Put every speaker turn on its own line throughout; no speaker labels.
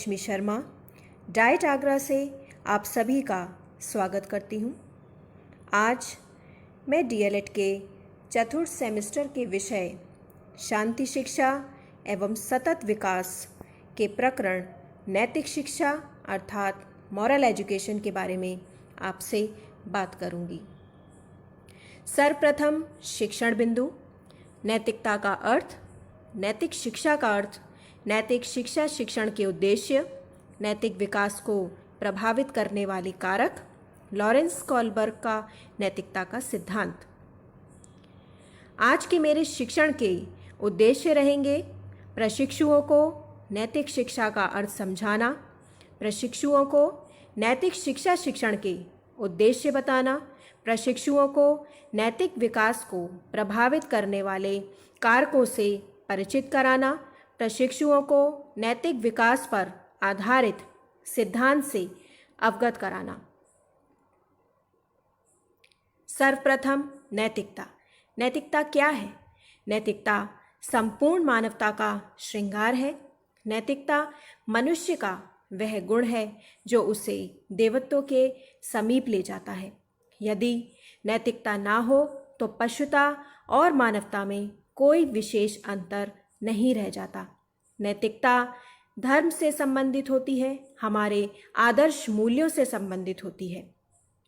रश्मि Sharma diet Agra से आप सभी का स्वागत करती हूँ। आज मैं डीएलएड के चतुर्थ सेमेस्टर के विषय शांति शिक्षा एवं सतत विकास के प्रकरण नैतिक शिक्षा अर्थात मॉरल एजुकेशन के बारे में आपसे बात करूँगी। सर्वप्रथम शिक्षण बिंदु। नैतिकता का अर्थ, नैतिक शिक्षा का अर्थ, नैतिक शिक्षा शिक्षण के उद्देश्य, नैतिक विकास को प्रभावित करने वाले कारक, लॉरेंस कोलबर्ग का नैतिकता का सिद्धांत। आज के मेरे शिक्षण के उद्देश्य रहेंगे प्रशिक्षुओं को नैतिक शिक्षा का अर्थ समझाना, प्रशिक्षुओं को नैतिक शिक्षा शिक्षण के उद्देश्य बताना, प्रशिक्षुओं को नैतिक विकास को प्रभावित करने वाले कारकों से परिचित कराना, प्रशिक्षुओं को नैतिक विकास पर आधारित सिद्धांत से अवगत कराना। सर्वप्रथम नैतिकता। नैतिकता क्या है? नैतिकता संपूर्ण मानवता का श्रृंगार है। नैतिकता मनुष्य का वह गुण है जो उसे देवत्व के समीप ले जाता है। यदि नैतिकता ना हो तो पशुता और मानवता में कोई विशेष अंतर नहीं रह जाता। नैतिकता धर्म से संबंधित होती है, हमारे आदर्श मूल्यों से संबंधित होती है।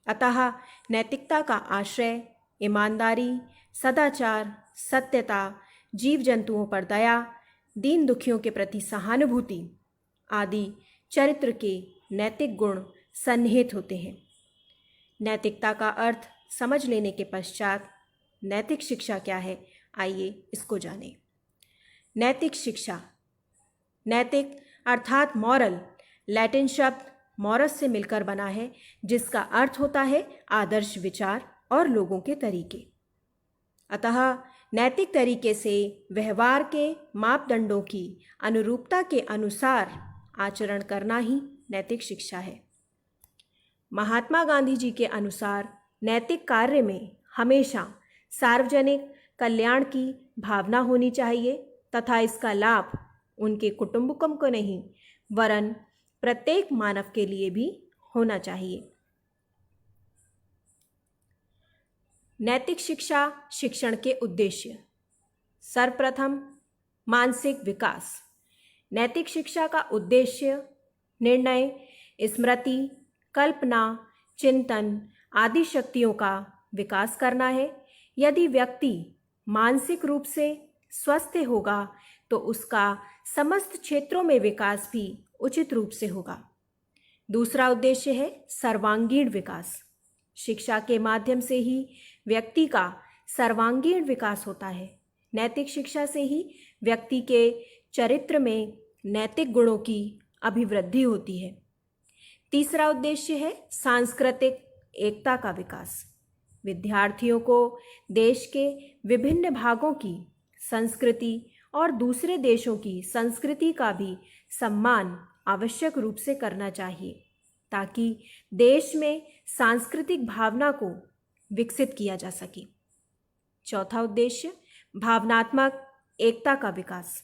अतः नैतिकता का आश्रय ईमानदारी, सदाचार, सत्यता, जीव जंतुओं पर दया, दीन दुखियों के प्रति सहानुभूति आदि चरित्र के नैतिक गुण सन्निहित होते हैं। नैतिकता का अर्थ समझ लेने के पश्चात नैतिक शिक्षा क्या है, आइए इसको जानें। नैतिक शिक्षा। नैतिक अर्थात मॉरल लैटिन शब्द मॉरस से मिलकर बना है, जिसका अर्थ होता है आदर्श विचार और लोगों के तरीके। अतः नैतिक तरीके से व्यवहार के मापदंडों की अनुरूपता के अनुसार आचरण करना ही नैतिक शिक्षा है। महात्मा गांधी जी के अनुसार नैतिक कार्य में हमेशा सार्वजनिक कल्याण की भावना होनी चाहिए तथा इसका लाभ उनके कुटुंबकों को नहीं वरन प्रत्येक मानव के लिए भी होना चाहिए। नैतिक शिक्षा शिक्षण के उद्देश्य। सर्वप्रथम मानसिक विकास। नैतिक शिक्षा का उद्देश्य निर्णय, स्मृति, कल्पना, चिंतन आदि शक्तियों का विकास करना है। यदि व्यक्ति मानसिक रूप से स्वस्थ होगा तो उसका समस्त क्षेत्रों में विकास भी उचित रूप से होगा। दूसरा उद्देश्य है सर्वांगीण विकास। शिक्षा के माध्यम से ही व्यक्ति का सर्वांगीण विकास होता है। नैतिक शिक्षा से ही व्यक्ति के चरित्र में नैतिक गुणों की अभिवृद्धि होती है। तीसरा उद्देश्य है सांस्कृतिक एकता का विकास। विद्यार्थियों को देश के विभिन्न भागों की संस्कृति और दूसरे देशों की संस्कृति का भी सम्मान आवश्यक रूप से करना चाहिए ताकि देश में सांस्कृतिक भावना को विकसित किया जा सके। चौथा उद्देश्य भावनात्मक एकता का विकास।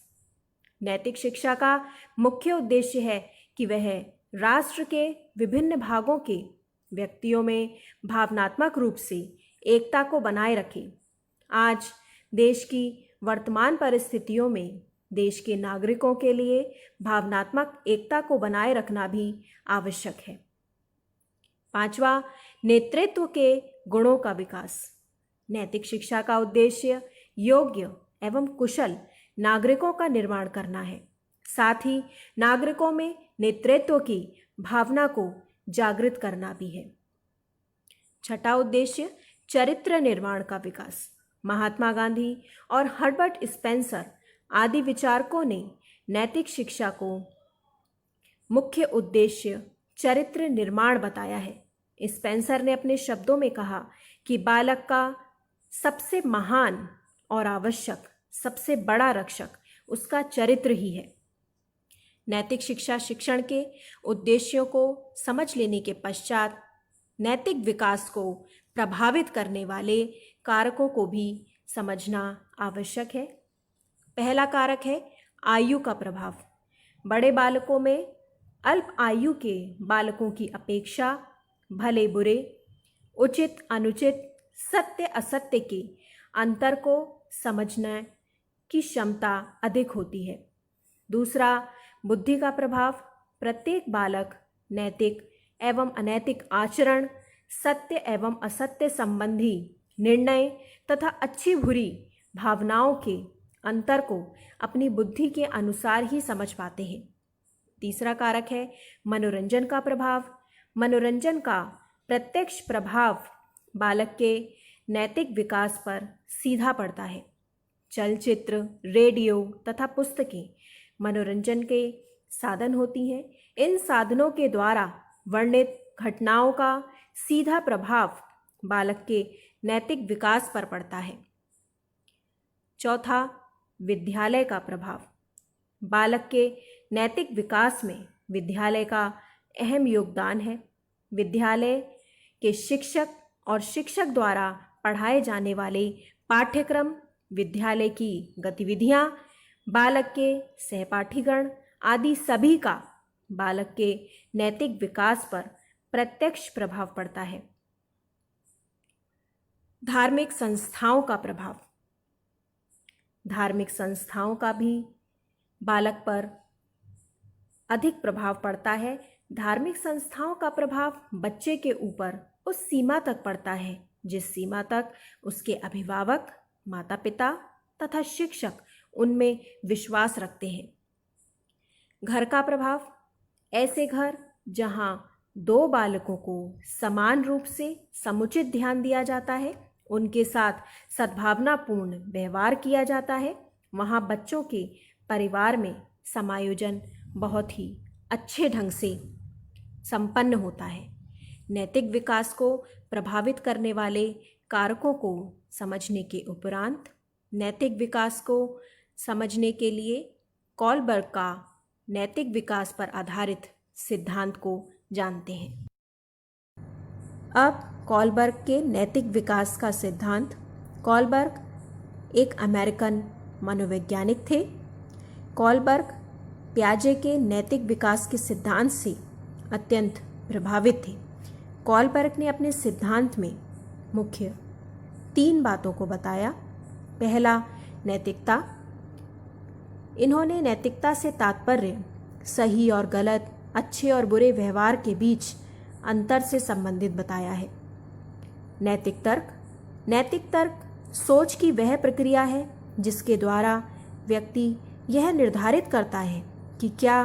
नैतिक शिक्षा का मुख्य उद्देश्य है कि वह राष्ट्र के विभिन्न भागों के व्यक्तियों में भावनात्मक रूप से एकता को बनाए रखे। आज देश की वर्तमान परिस्थितियों में देश के नागरिकों के लिए भावनात्मक एकता को बनाए रखना भी आवश्यक है। पांचवा नेतृत्व के गुणों का विकास। नैतिक शिक्षा का उद्देश्य योग्य एवं कुशल नागरिकों का निर्माण करना है। साथ ही नागरिकों में नेतृत्व की भावना को जागृत करना भी है। छठा उद्देश्य चरित्र निर्माण का विकास। महात्मा गांधी और हर्बर्ट स्पेंसर आदि विचारकों ने नैतिक शिक्षा को मुख्य उद्देश्य चरित्र निर्माण बताया है। स्पेंसर ने अपने शब्दों में कहा कि बालक का सबसे महान और आवश्यक, सबसे बड़ा रक्षक उसका चरित्र ही है। नैतिक शिक्षा शिक्षण के उद्देश्यों को समझ लेने के पश्चात नैतिक विकास को प्रभावित करने वाले कारकों को भी समझना आवश्यक है। पहला कारक है आयु का प्रभाव। बड़े बालकों में अल्प आयु के बालकों की अपेक्षा भले बुरे, उचित अनुचित, सत्य असत्य के अंतर को समझने की क्षमता अधिक होती है। दूसरा, बुद्धि का प्रभाव। प्रत्येक बालक नैतिक एवं अनैतिक आचरण, सत्य एवं असत्य संबंधी निर्णय तथा अच्छी बुरी भावनाओं के अंतर को अपनी बुद्धि के अनुसार ही समझ पाते हैं। तीसरा कारक है मनोरंजन का प्रभाव। मनोरंजन का प्रत्यक्ष प्रभाव बालक के नैतिक विकास पर सीधा पड़ता है। चलचित्र, रेडियो तथा पुस्तकें मनोरंजन के साधन होती हैं। इन साधनों के द्वारा वर्णित घटनाओं का सीधा प्रभाव बालक के नैतिक विकास पर पड़ता है। चौथा, विद्यालय का प्रभाव। बालक के नैतिक विकास में विद्यालय का अहम योगदान है। विद्यालय के शिक्षक और शिक्षक द्वारा पढ़ाए जाने वाले पाठ्यक्रम, विद्यालय की गतिविधियां, बालक के सहपाठीगण आदि सभी का बालक के नैतिक विकास पर प्रत्यक्ष प्रभाव पड़ता है। धार्मिक संस्थाओं का प्रभाव। धार्मिक संस्थाओं का भी बालक पर अधिक प्रभाव पड़ता है। धार्मिक संस्थाओं का प्रभाव बच्चे के ऊपर उस सीमा तक पड़ता है जिस सीमा तक उसके अभिभावक, माता पिता तथा शिक्षक उनमें विश्वास रखते हैं। घर का प्रभाव। ऐसे घर जहां दो बालकों को समान रूप से समुचित ध्यान दिया जाता है, उनके साथ सद्भावनापूर्ण व्यवहार किया जाता है, वहां बच्चों के परिवार में समायोजन बहुत ही अच्छे ढंग से संपन्न होता है। नैतिक विकास को प्रभावित करने वाले कारकों को समझने के उपरांत नैतिक विकास को समझने के लिए कॉलबर्ग का नैतिक विकास पर आधारित सिद्धांत को जानते हैं। अब कॉलबर्ग के नैतिक विकास का सिद्धांत। कॉलबर्ग एक अमेरिकन मनोवैज्ञानिक थे। कॉलबर्ग पियाजे के नैतिक विकास के सिद्धांत से अत्यंत प्रभावित थे। कॉलबर्ग ने अपने सिद्धांत में मुख्य 3 बातों को बताया। पहला, नैतिकता। इन्होंने नैतिकता से तात्पर्य सही और गलत, अच्छे और बुरे व्यवहार के बीच अंतर से संबंधित बताया है। नैतिक तर्क। नैतिक तर्क सोच की वह प्रक्रिया है जिसके द्वारा व्यक्ति यह निर्धारित करता है कि क्या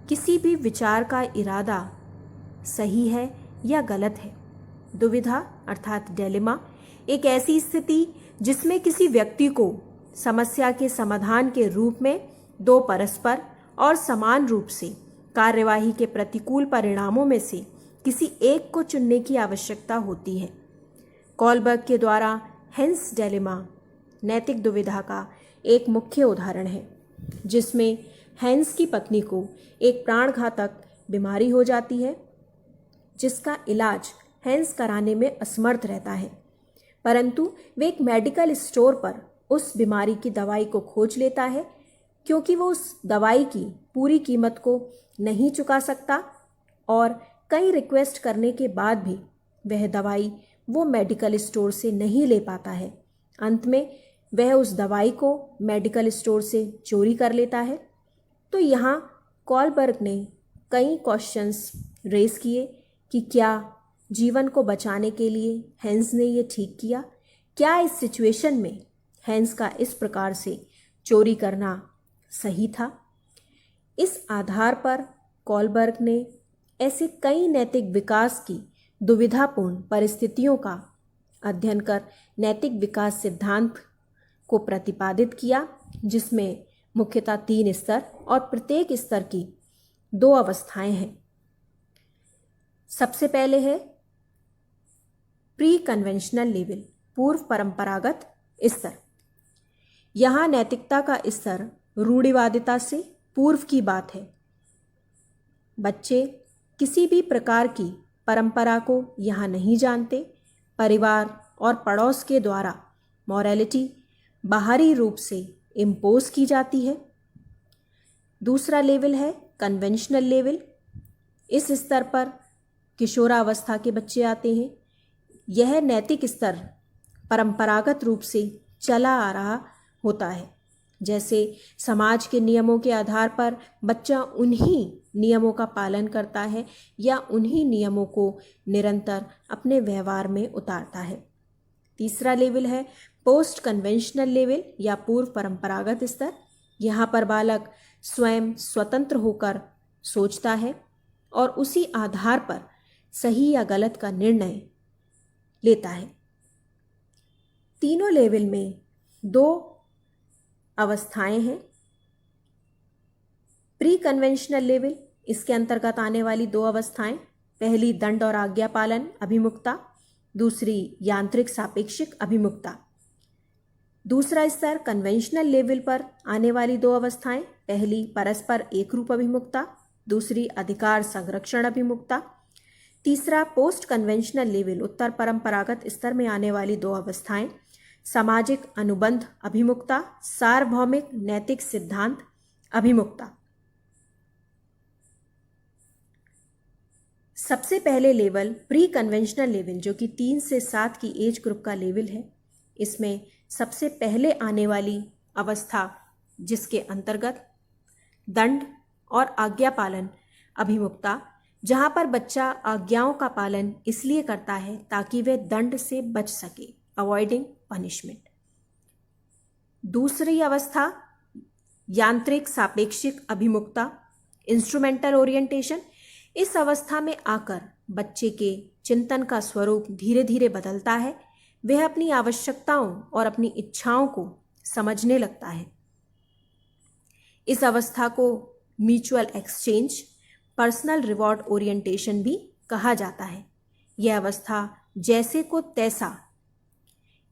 किसी भी विचार का इरादा सही है या गलत है। दुविधा अर्थात डिलेमा एक ऐसी स्थिति जिसमें किसी व्यक्ति को समस्या के समाधान के रूप में 2 परस्पर और समान रूप से कार्यवाही के प्रतिकूल परिणामों में से किसी एक को चुनने की आवश्यकता होती है। कॉलबर्ग के द्वारा हेंस डिलेमा नैतिक दुविधा का एक मुख्य उदाहरण है, जिसमें हेंस की पत्नी को एक प्राणघातक बीमारी हो जाती है जिसका इलाज हेंस कराने में असमर्थ रहता है, परंतु वे एक मेडिकल स्टोर पर उस बीमारी की दवाई को खोज लेता है। क्योंकि वो उस दवाई की पूरी कीमत को नहीं चुका सकता और कई रिक्वेस्ट करने के बाद भी वह दवाई वो मेडिकल स्टोर से नहीं ले पाता है। अंत में वह उस दवाई को मेडिकल स्टोर से चोरी कर लेता है। तो यहाँ कॉलबर्ग ने कई क्वेश्चंस रेज किए कि क्या जीवन को बचाने के लिए हेंस ने ये ठीक किया? क्या इस सिचुएशन में हेंस का इस प्रकार से चोरी करना सही था? इस आधार पर कॉलबर्ग ने ऐसे कई नैतिक विकास की दुविधापूर्ण परिस्थितियों का अध्ययन कर नैतिक विकास सिद्धांत को प्रतिपादित किया, जिसमें मुख्यतः 3 स्तर और प्रत्येक स्तर की 2 अवस्थाएं हैं। सबसे पहले है प्री कन्वेंशनल लेवल, पूर्व परंपरागत स्तर। यहाँ नैतिकता का स्तर रूढ़िवादिता से पूर्व की बात है। बच्चे किसी भी प्रकार की परंपरा को यहाँ नहीं जानते। परिवार और पड़ोस के द्वारा मॉरलिटी बाहरी रूप से इम्पोज की जाती है। दूसरा लेवल है कन्वेंशनल लेवल, इस स्तर पर किशोरावस्था के बच्चे आते हैं। यह नैतिक स्तर परंपरागत रूप से चला आ रहा होता है, जैसे समाज के नियमों के आधार पर बच्चा उन्हीं नियमों का पालन करता है या उन्हीं नियमों को निरंतर अपने व्यवहार में उतारता है। तीसरा लेवल है पोस्ट कन्वेंशनल लेवल या पूर्व परंपरागत स्तर। यहाँ पर बालक स्वयं स्वतंत्र होकर सोचता है और उसी आधार पर सही या गलत का निर्णय लेता है। तीनों लेवल में 2 अवस्थाएं हैं। प्री कन्वेंशनल लेवल, इसके अंतर्गत आने वाली 2 अवस्थाएं, पहली दंड और आज्ञा पालन अभिमुखता, दूसरी यांत्रिक सापेक्षिक अभिमुखता। दूसरा स्तर कन्वेंशनल लेवल पर आने वाली 2 अवस्थाएं, पहली परस्पर एकरूप अभिमुखता, दूसरी अधिकार संरक्षण अभिमुखता। तीसरा पोस्ट कन्वेंशनल लेवल उत्तर परंपरागत स्तर में आने वाली 2 अवस्थाएं, सामाजिक अनुबंध अभिमुखता, सार्वभौमिक नैतिक सिद्धांत अभिमुखता। सबसे पहले लेवल प्री कन्वेंशनल लेवल, जो कि 3 से 7 की एज ग्रुप का लेवल है। इसमें सबसे पहले आने वाली अवस्था जिसके अंतर्गत दंड और आज्ञा पालन अभिमुखता, जहां पर बच्चा आज्ञाओं का पालन इसलिए करता है ताकि वह दंड से बच सके, अवॉइडिंग पनिशमेंट। दूसरी अवस्था यांत्रिक सापेक्षिक अभिमुखता, इंस्ट्रूमेंटल ओरिएंटेशन। इस अवस्था में आकर बच्चे के चिंतन का स्वरूप धीरे धीरे बदलता है। वह अपनी आवश्यकताओं और अपनी इच्छाओं को समझने लगता है। इस अवस्था को mutual exchange, personal reward orientation भी कहा जाता है। यह अवस्था जैसे को तैसा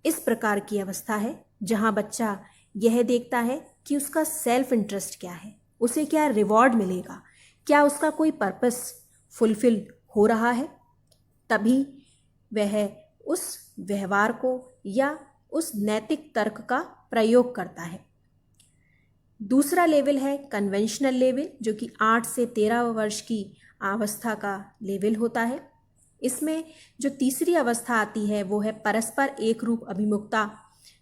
इस प्रकार की अवस्था है जहां बच्चा यह देखता है कि उसका सेल्फ इंटरेस्ट क्या है, उसे क्या रिवॉर्ड मिलेगा, क्या उसका कोई पर्पस फुलफिल हो रहा है, तभी वह उस व्यवहार को या उस नैतिक तर्क का प्रयोग करता है। दूसरा लेवल है कन्वेंशनल लेवल, जो कि 8 से 13 वर्ष की अवस्था का लेवल होता है। इसमें जो तीसरी अवस्था आती है वो है परस्पर एक रूप अभिमुखता,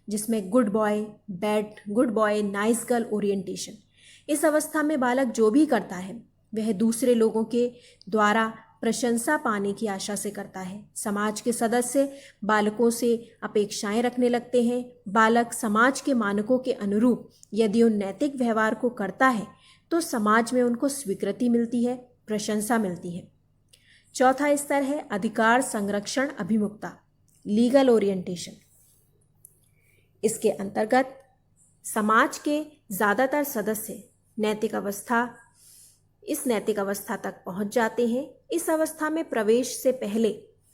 जिसमें good boy bad, good boy nice girl orientation. इस अवस्था में बालक जो भी करता है वह दूसरे लोगों के द्वारा प्रशंसा पाने की आशा से करता है। समाज के सदस्य बालकों से अपेक्षाएं रखने लगते हैं। बालक समाज के मानकों के अनुरूप यदि उन नैतिक व्यवहार को करता है तो समाज में उनको स्वीकृति मिलती है, प्रशंसा मिलती है। चौथा स्तर है अधिकार संरक्षण अभिमुखता, लीगल ओरिएंटेशन। इसके अंतर्गत समाज के ज़्यादातर सदस्य इस नैतिक अवस्था तक पहुंच जाते हैं। इस अवस्था में प्रवेश से पहले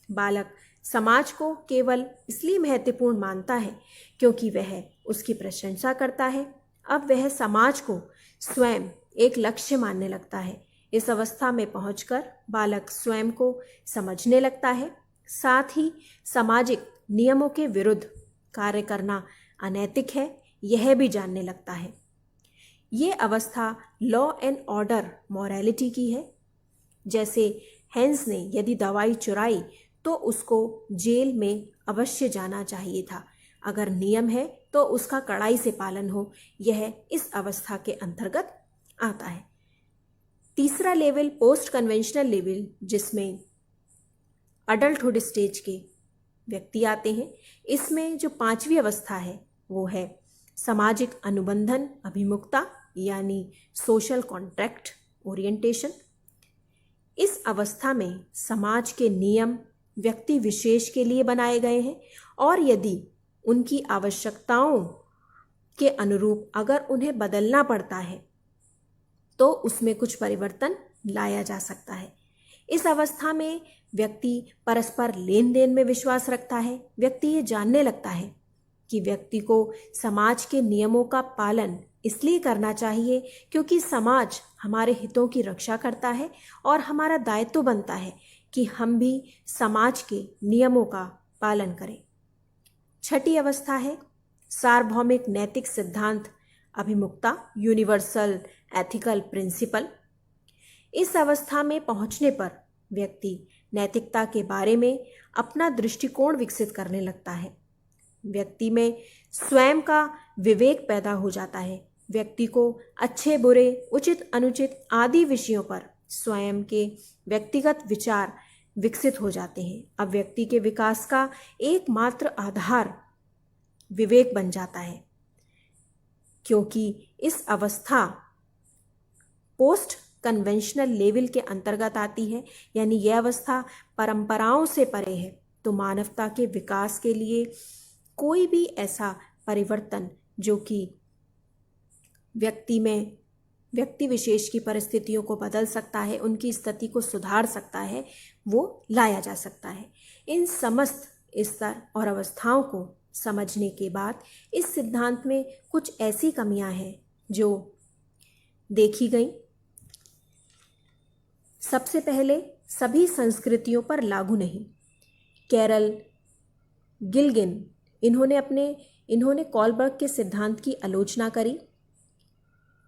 बालक समाज को केवल इसलिए महत्वपूर्ण मानता है क्योंकि वह उसकी प्रशंसा करता है। अब वह समाज को स्वयं एक लक्ष्य मानने लगता है। इस अवस्था में पहुंचकर बालक स्वयं को समझने लगता है, साथ ही सामाजिक नियमों के विरुद्ध कार्य करना अनैतिक है यह भी जानने लगता है। ये अवस्था लॉ एंड ऑर्डर मॉरलिटी की है। जैसे हेंस ने यदि दवाई चुराई तो उसको जेल में अवश्य जाना चाहिए था। अगर नियम है तो उसका कड़ाई से पालन हो, यह इस अवस्था के अंतर्गत आता है। तीसरा लेवल पोस्ट कन्वेंशनल लेवल, जिसमें अडल्टहुड स्टेज के व्यक्ति आते हैं। इसमें जो 5वीं अवस्था है वो है सामाजिक अनुबंधन अभिमुखता, यानी सोशल कॉन्ट्रैक्ट ओरिएंटेशन। इस अवस्था में समाज के नियम व्यक्ति विशेष के लिए बनाए गए हैं और यदि उनकी आवश्यकताओं के अनुरूप अगर उन्हें बदलना पड़ता है तो उसमें कुछ परिवर्तन लाया जा सकता है। इस अवस्था में व्यक्ति परस्पर लेन देन में विश्वास रखता है। व्यक्ति ये जानने लगता है कि व्यक्ति को समाज के नियमों का पालन इसलिए करना चाहिए क्योंकि समाज हमारे हितों की रक्षा करता है और हमारा दायित्व बनता है कि हम भी समाज के नियमों का पालन करें। छठी अवस्था है सार्वभौमिक नैतिक सिद्धांत अभिमुखता, यूनिवर्सल एथिकल प्रिंसिपल। इस अवस्था में पहुंचने पर व्यक्ति नैतिकता के बारे में अपना दृष्टिकोण विकसित करने लगता है। व्यक्ति में स्वयं का विवेक पैदा हो जाता है। व्यक्ति को अच्छे बुरे, उचित अनुचित आदि विषयों पर स्वयं के व्यक्तिगत विचार विकसित हो जाते हैं। अब व्यक्ति के विकास का एकमात्र आधार विवेक बन जाता है, क्योंकि इस अवस्था पोस्ट कन्वेंशनल लेवल के अंतर्गत आती है, यानी यह अवस्था परंपराओं से परे है। तो मानवता के विकास के लिए कोई भी ऐसा परिवर्तन जो कि व्यक्ति विशेष की परिस्थितियों को बदल सकता है, उनकी स्थिति को सुधार सकता है, वो लाया जा सकता है। इन समस्त स्तर और अवस्थाओं को समझने के बाद इस सिद्धांत में कुछ ऐसी कमियां हैं जो देखी गई। सबसे पहले, सभी संस्कृतियों पर लागू नहीं। कैरल गिल्गिन इन्होंने कॉलबर्ग के सिद्धांत की आलोचना करी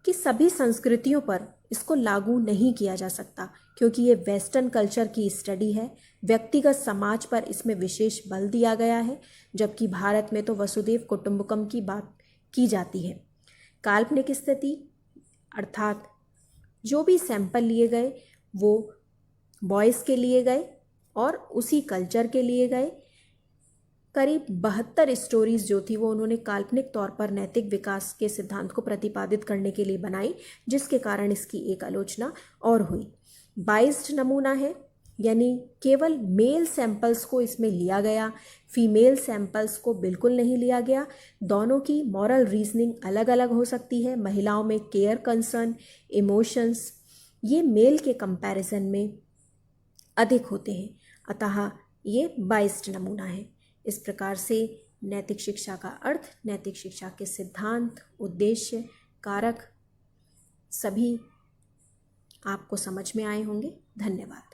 कि सभी संस्कृतियों पर इसको लागू नहीं किया जा सकता, क्योंकि ये वेस्टर्न कल्चर की स्टडी है। व्यक्तिगत समाज पर इसमें विशेष बल दिया गया है, जबकि भारत में तो वसुदेव कुटुंबकम की बात की जाती है। काल्पनिक स्थिति अर्थात जो भी सैंपल लिए गए वो बॉयज़ के लिए गए और उसी कल्चर के लिए गए। करीब 72 स्टोरीज जो थी वो उन्होंने काल्पनिक तौर पर नैतिक विकास के सिद्धांत को प्रतिपादित करने के लिए बनाई, जिसके कारण इसकी एक आलोचना और हुई। बाइस्ड नमूना है, यानी केवल मेल सैंपल्स को इसमें लिया गया, फीमेल सैंपल्स को बिल्कुल नहीं लिया गया। दोनों की मॉरल रीजनिंग अलग अलग हो सकती है। महिलाओं में केयर, कंसर्न, इमोशंस ये मेल के कंपैरिजन में अधिक होते हैं, अतः ये बाइस्ड नमूना है। इस प्रकार से नैतिक शिक्षा का अर्थ, नैतिक शिक्षा के सिद्धांत, उद्देश्य, कारक सभी आपको समझ में आए होंगे। धन्यवाद।